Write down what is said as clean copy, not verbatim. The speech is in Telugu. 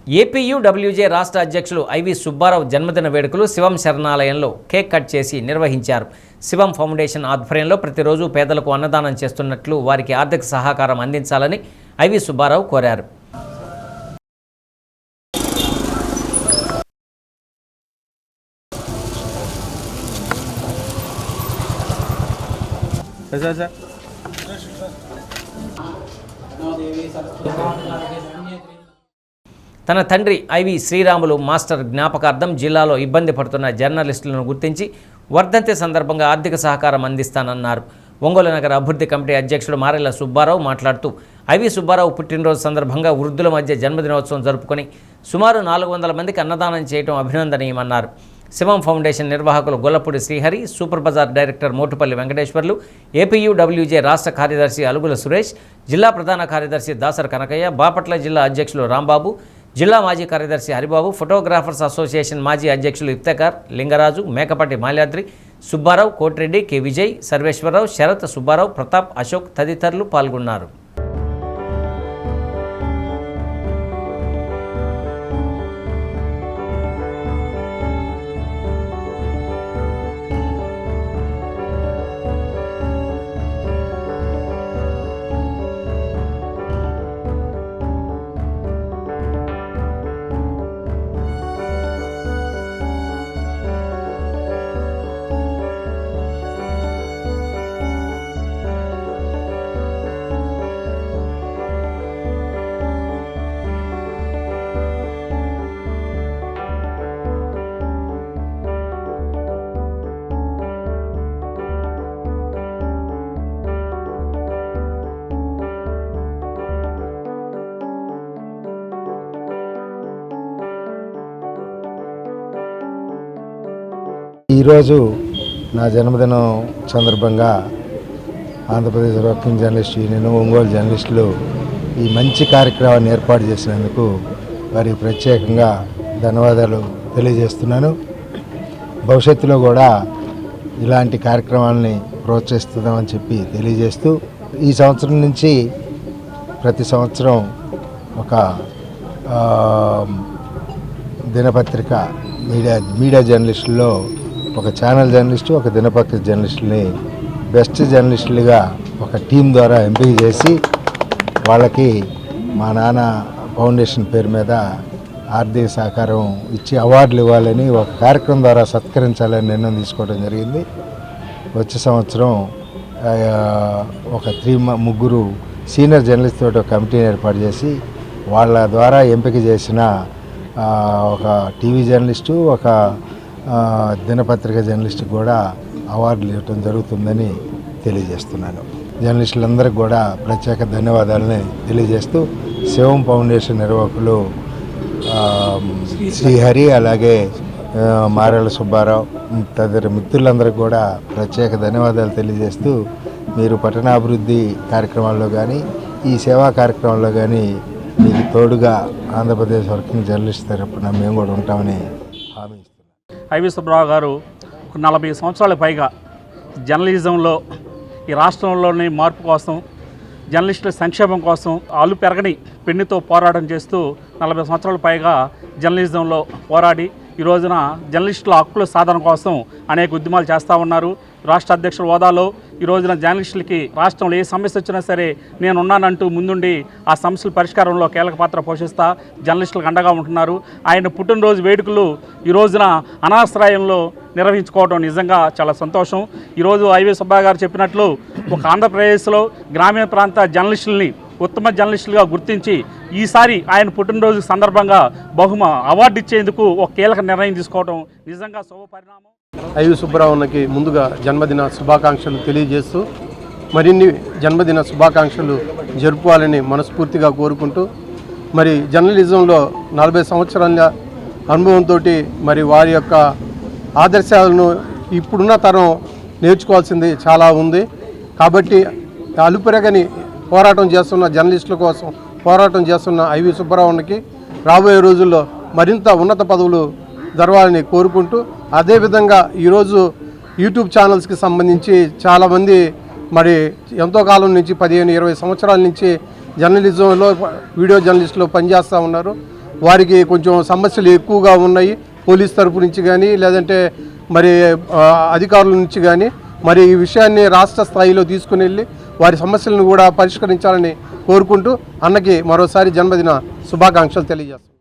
ఏపీయూడబ్ల్యూజే రాష్ట్ర అధ్యక్షులు ఐవి సుబ్బారావు జన్మదిన వేడుకలు శివం శరణాలయంలో కేక్ కట్ చేసి నిర్వహించారు. శివం ఫౌండేషన్ ఆధ్వర్యంలో ప్రతిరోజు పేదలకు అన్నదానం చేస్తున్నట్లు వారికి ఆర్థిక సహకారం అందించాలని ఐవి సుబ్బారావు కోరారు. తన తండ్రి ఐవి శ్రీరాములు మాస్టర్ జ్ఞాపకార్థం జిల్లాలో ఇబ్బంది పడుతున్న జర్నలిస్టులను గుర్తించి వర్ధంతి సందర్భంగా ఆర్థిక సహకారం అందిస్తానన్నారు. ఒంగోలు నగర అభివృద్ధి కమిటీ అధ్యక్షుడు మారెళ్ల సుబ్బారావు మాట్లాడుతూ ఐవి సుబ్బారావు పుట్టినరోజు సందర్భంగా వృద్ధుల మధ్య జన్మదినోత్సవం జరుపుకొని సుమారు 400 మందికి అన్నదానం చేయడం అభినందనీయమన్నారు. శివం ఫౌండేషన్ నిర్వాహకులు Gollapudi Srihari, super Bazar director Motupalli Venkateswarlu, APUWJ రాష్ట్ర కార్యదర్శి అలుగుల సురేష్, జిల్లా ప్రధాన కార్యదర్శి దాసర్ కనకయ్య, బాపట్ల జిల్లా అధ్యక్షులు రాంబాబు, జిల్లా మాజీ కార్యదర్శి హరిబాబు, ఫోటోగ్రాఫర్స్ అసోసియేషన్ మాజీ అధ్యక్షులు ఇఫ్తెకార్, లింగరాజు, మేకపాటి మాల్యాద్రి, సుబ్బారావు, కోటిరెడ్డి, కె విజయ్, సర్వేశ్వరరావు, శరత్, సుబ్బారావు, ప్రతాప్, అశోక్ తదితరులు పాల్గొన్నారు. ఈరోజు నా జన్మదినం సందర్భంగా Andhra Pradesh working journalist union, Ongole జర్నలిస్టులు ఈ మంచి కార్యక్రమాన్ని ఏర్పాటు చేసినందుకు వారికి ప్రత్యేకంగా ధన్యవాదాలు తెలియజేస్తున్నాను. భవిష్యత్తులో కూడా ఇలాంటి కార్యక్రమాలని ప్రోత్సహిస్తున్నామని చెప్పి తెలియజేస్తూ ఈ సంవత్సరం నుంచి ప్రతి సంవత్సరం ఒక దినపత్రిక మీడియా జర్నలిస్టుల్లో ఒక ఛానల్ జర్నలిస్టు, ఒక దినపత్రిక జర్నలిస్టుని బెస్ట్ జర్నలిస్టులుగా ఒక టీం ద్వారా ఎంపిక చేసి వాళ్ళకి మా నాన్న ఫౌండేషన్ పేరు మీద ఆర్థిక సహకారం ఇచ్చి అవార్డులు ఇవ్వాలని ఒక కార్యక్రమం ద్వారా సత్కరించాలని నిర్ణయం తీసుకోవడం జరిగింది. వచ్చే సంవత్సరం ఒక ముగ్గురు సీనియర్ జర్నలిస్ట్ తోటి ఒక కమిటీని ఏర్పాటు చేసి వాళ్ళ ద్వారా ఎంపిక చేసిన ఒక టీవీ జర్నలిస్టు, ఒక దినపత్రిక జర్నలిస్టు కూడా అవార్డులు ఇవ్వడం జరుగుతుందని తెలియజేస్తున్నాను. జర్నలిస్టులందరికీ కూడా ప్రత్యేక ధన్యవాదాలని తెలియజేస్తూ శివం ఫౌండేషన్ నిర్వాహకులు శ్రీహరి, అలాగే మారెళ్ల సుబ్బారావు తదితర మిత్రులందరికీ కూడా ప్రత్యేక ధన్యవాదాలు తెలియజేస్తూ మీరు పట్టణాభివృద్ధి కార్యక్రమాల్లో కానీ ఈ సేవా కార్యక్రమాల్లో కానీ మీకు తోడుగా ఆంధ్రప్రదేశ్ వర్కింగ్ జర్నలిస్ట్ తరపున మేము కూడా ఉంటామని హామీ ఇస్తున్నాం. ఐవి సుబ్బారావు గారు 40 సంవత్సరాల పైగా జర్నలిజంలో ఈ రాష్ట్రంలోని మార్పు కోసం, జర్నలిస్టుల సంక్షేమం కోసం ఆలు పెరగని పెన్నుతో పోరాటం చేస్తూ 40 సంవత్సరాల పైగా జర్నలిజంలో పోరాడి ఈ రోజున జర్నలిస్టుల హక్కుల సాధన కోసం అనేక ఉద్యమాలు చేస్తూ ఉన్నారు. రాష్ట్ర అధ్యక్షుల హోదాలో ఈ రోజున జర్నలిస్టులకి రాష్ట్రంలో ఏ సమస్య వచ్చినా సరే నేనున్నానంటూ ముందుండి ఆ సమస్యల పరిష్కారంలో కీలక పాత్ర పోషిస్తా జర్నలిస్టులకు అండగా ఉంటున్నారు. ఆయన పుట్టినరోజు వేడుకలు ఈ రోజున అనాశ్రయంలో నిర్వహించుకోవడం నిజంగా చాలా సంతోషం. ఈరోజు ఐవి సుబ్బారావు గారు చెప్పినట్లు ఒక ఆంధ్రప్రదేశ్లో గ్రామీణ ప్రాంత జర్నలిస్టులని ఉత్తమ జర్నలిస్టులుగా గుర్తించి ఈసారి ఆయన పుట్టినరోజు సందర్భంగా అవార్డు ఇచ్చేందుకు ఒక కీలక నిర్ణయం తీసుకోవడం నిజంగా శుభ పరిణామం. ఐవి సుబ్బారావుకి ముందుగా జన్మదిన శుభాకాంక్షలు తెలియజేస్తూ మరిన్ని జన్మదిన శుభాకాంక్షలు జరుపుకోవాలని మనస్ఫూర్తిగా కోరుకుంటూ, మరి జర్నలిజంలో 40 సంవత్సరాల అనుభవంతో మరి వారి యొక్క ఆదర్శాలను ఇప్పుడున్న తరం నేర్చుకోవాల్సింది చాలా ఉంది. కాబట్టి అలుపెరగని పోరాటం చేస్తున్న జర్నలిస్టుల కోసం పోరాటం చేస్తున్న ఐవి సుబ్బారావుకి రాబోయే రోజుల్లో మరింత ఉన్నత పదవులు జరగాలని కోరుకుంటూ, అదేవిధంగా ఈరోజు యూట్యూబ్ ఛానల్స్కి సంబంధించి చాలామంది మరి ఎంతో కాలం నుంచి 15-20 సంవత్సరాల నుంచి జర్నలిజంలో వీడియో జర్నలిస్టులో పనిచేస్తూ ఉన్నారు. వారికి కొంచెం సమస్యలు ఎక్కువగా ఉన్నాయి పోలీస్ తరపు నుంచి కానీ లేదంటే మరి అధికారుల నుంచి కానీ మరి ఈ విషయాన్ని రాష్ట్ర స్థాయిలో తీసుకుని వెళ్ళి వారి సమస్యలను కూడా పరిష్కరించాలని కోరుకుంటూ అన్నకి మరోసారి జన్మదిన శుభాకాంక్షలు తెలియజేస్తాం.